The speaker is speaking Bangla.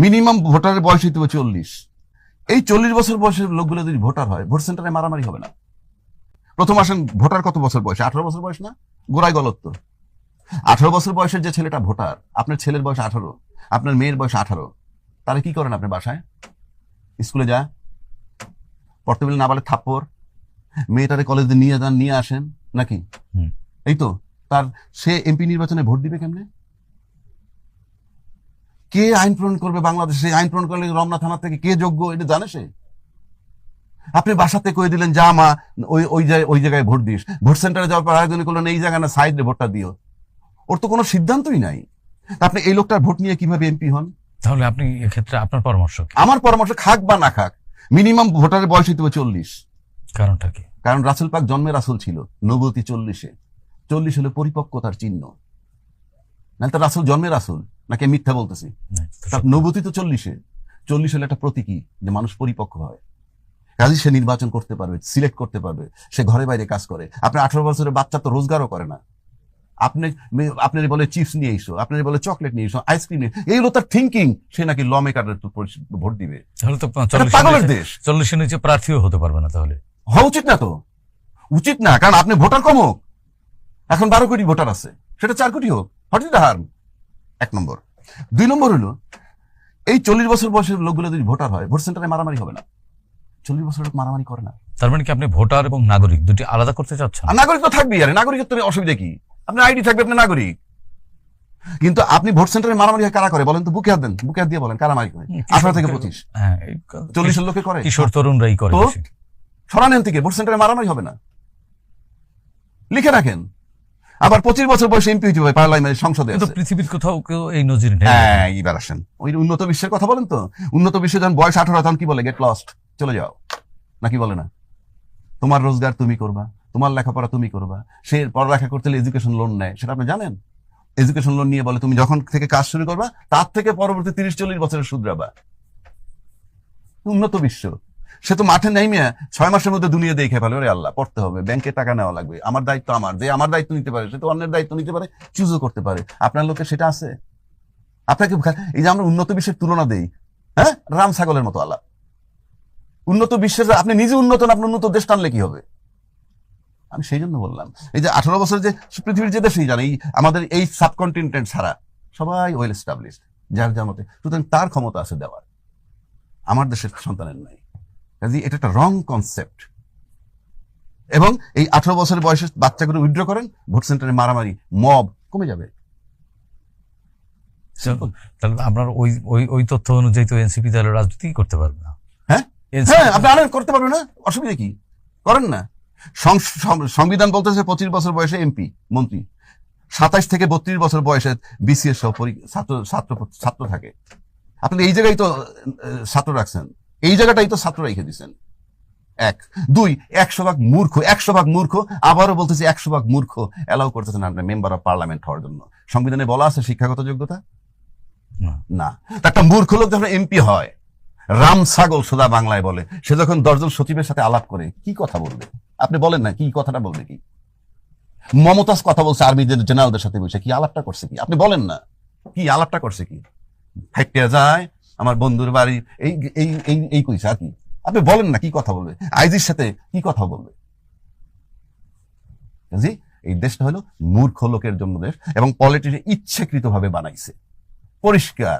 মিনিমাম ভোটারের বয়স হইতে হবে 40। এই 40 বছর বয়সের লোকগুলো যদি ভোটার হয়, ভোট সেন্টারে মারামারি হবে না। প্রথম আসেন, ভোটার কত বছর বয়স? 18 বছর বয়স না? গোড়ায় গলত তো। 18 বছর বয়সের যে ছেলেটা ভোটার, আপনার ছেলের বয়স 18, আপনার মেয়ের বয়স 18, তাহলে কি করেন আপনি? বাসায় স্কুলে যা পড়তে বলে না বলে থাপ্পড়, মেয়েটারে কলেজে নিয়ে যান, নিয়ে আসেন নাকি? এই তো। তার সে এমপি নির্বাচনে ভোট দিবে কেমনে? কে আইন প্রণয়ন করবে বাংলাদেশে? আইন প্রণয়ন করলে রমনা থানা থেকে কে যোগ্য, এটা জানে সে? আপনি বাসাতে কয়ে দিলেন যা মা ওই জায়গায় ভোট দিস, ভোট সেন্টারে যাওয়ার পর আয়োজন করলেন এই জায়গায় না সাইডে ভোটটা দিও। ওর তো কোনো সিদ্ধান্তই নাই। আপনি এই লোকটার ভোট নিয়ে কিভাবে এমপি হন? তাহলে আপনি এক্ষেত্রে আপনার পরামর্শ? আমার পরামর্শ, খাক বা না খাক, মিনিমাম ভোটারের বয়স হইতে হবে 40। কারণটা কি? কারণ রাসূল পাক জন্মে রাসূল ছিল, নবুয়তি 40-এ। 40 হলে পরিপক্কতার চিহ্ন। না তো রাসূল জন্মে রাসূল নাকি মিথ্যা বলতেছি? তার নবুয়তি তো 40-এ। 40 হলে একটা প্রতীকী যে মানুষ পরিপক্ক হয়, কাজে সে নির্বাচন করতে পারবে, সিলেক্ট করতে পারবে, সে ঘরে বাইরে কাজ করে। আপনার 18 বছরের বাচ্চা তো রোজগারও করে না। আপনি বলে চিপস নিয়ে এসো, আপনি বলে চকলেট নিয়ে এসো, আইসক্রিম নিয়ে, এইগুলো তার থিঙ্কিং। সে নাকি ল মেকারের ভোট দিবে। তাহলে তো পাগলের দেশ। 40-এর নিচে প্রার্থীও হতে পারবে না। তাহলে হওয়া উচিত না তো, উচিত না। কারণ আপনি ভোটার কম হোক, এখন 12 কোটি ভোটার আছে, সেটা 4 কোটি হোক, হোয়াট ইজ দ্য হার্ম? 1 নম্বর। 2 নম্বর হলো, এই 40 বছর বয়সের লোকগুলো যদি ভোটার হয়, ভোট সেন্টারে মারামারি হবে না। 40 বছর লোক মারামারি করে না। তার মানে কি আপনি ভোটার এবং নাগরিক দুটি আলাদা করতে চাচ্ছেন? আর নাগরিক তো থাকবেই, আরে নাগরিকত্বের অসুবিধা কি? আপনার আইডি থাকবে, আপনি নাগরিক। কিন্তু আপনি ভোট সেন্টারে মারামারি কারা করে বলেন তো? বুকে হাত দেন, বুকে হাত দিয়ে বলেন কারা মারি করে? 18 থেকে 25। হ্যাঁ, 40 লোকে করে, কিশোর তরুণরাই করে। তো সরানেন থেকে ভোট সেন্টারে মারামারি হবে না, লিখে রাখেন। আবার 25 বছর বয়সে এমপি হইতে হবে, পার্লামেন্টের সংসদে। কিন্তু পৃথিবীর কোথাও কেউ এই নজির নেই। হ্যাঁ, এইবার আসেন ওই উন্নত বিশ্বের কথা বলেন তো। উন্নত বিশ্বে যখন বয়স 18, তখন কি বলে? গেট লস্ট, চলে যাও, নাকি বলে না? তোমার রোজগার তুমি করবা, তোমার লেখাপড়া তুমি করবা। সে পড়ালেখা করতে হলে এডুকেশন লোন নেয়, সেটা আপনি জানেন? এডুকেশন লোন নিয়ে বলে তুমি যখন থেকে কাজ শুরু করবা, তার থেকে পরবর্তী 30-40 বছরের শুধরাবা। উন্নত বিশ্ব। সে তো মাঠে নেমে 6 মাসের মধ্যে দুনিয়া দেখে ফেলে, ওরে আল্লাহ, পড়তে হবে, ব্যাংকে টাকা নেওয়া লাগবে, আমার দায়িত্ব আমার, যে আমার দায়িত্ব নিতে পারে সে তো অন্যের দায়িত্ব নিতে পারে, চুজও করতে পারে। আপনার লোকে সেটা আছে? আপনাকে এই যে আমরা উন্নত বিশ্বের তুলনা দেই, হ্যাঁ, রাম ছাগলের মতো আলাপ। উন্নত বিশ্বের আপনি নিজে উন্নত না, আপনি উন্নত দেশ টানলে কি হবে? আমি সেই জন্য বললাম, এই যে 18 বছর যে পৃথিবীর যে দেশেই জানে, আমাদের এই সাবকন্টিনেন্ট ছাড়া সবাই ওয়েল এস্টাবলিশড, যার যার মতে, সুতরাং তার ক্ষমতা আছে দেওয়ার, আমার দেশের সন্তানের নাই। কাজে এটা একটা রং কনসেপ্ট। এবং এই 18 বছরের বয়সে বাচ্চাগুলো উইথড্র করেন, ভোট সেন্টারে মারামারি, মব কমে যাবে। তাহলে আপনার ওই তথ্য অনুযায়ী তো এনসিপি তাহলে রাজনীতি করতে পারবে না। হ্যাঁ, আপনি আনেন, করতে পারবেন না, অসুবিধা কি? করেন না। সংবিধান বলতেছে 25 বছর বয়সে এমপি মন্ত্রী, 27 থেকে 32 বছর বয়সে বিসিএস সহ ছাত্র থাকে। আপনি এই জায়গায় তো ছাত্র রাখছেন, এই জায়গাটাই তো ছাত্র রেখে দিচ্ছেন। 1, 2, 100 ভাগ মূর্খ, 100 ভাগ মূর্খ। আবারও বলতেছি 100 ভাগ মূর্খ এলাও করতেছেন আপনি মেম্বার অফ পার্লামেন্ট হওয়ার জন্য। সংবিধানে বলা আছে শিক্ষাগত যোগ্যতা না। একটা মূর্খ লোক যখন এমপি হয়, রাম ছাগল সোজা বাংলায় বলে, সে যখন 10 জন সচিবের সাথে আলাপ করে, কি কথা বলবে? আপনি বলেন না, কি কথাটা বলবে? কি মমতাজ কথা বলছে আর্মি জেনারেলদের সাথে বসে, কি আলাপটা করছে? কি আপনি বলেন না, কি আলাপটা করছে? কি হাইটে যায় আমার বন্ধুর বাড়ি, এই কইছে, আর কি? আপনি বলেন না, কি কথা বলবে? আইজির সাথে কি কথা বলবে? জি, এই দেশটা হলো মূর্খ লোকের জন্য দেশ, এবং পলিটিক্স ইচ্ছাকৃত ভাবে বানাইছে, পরিষ্কার।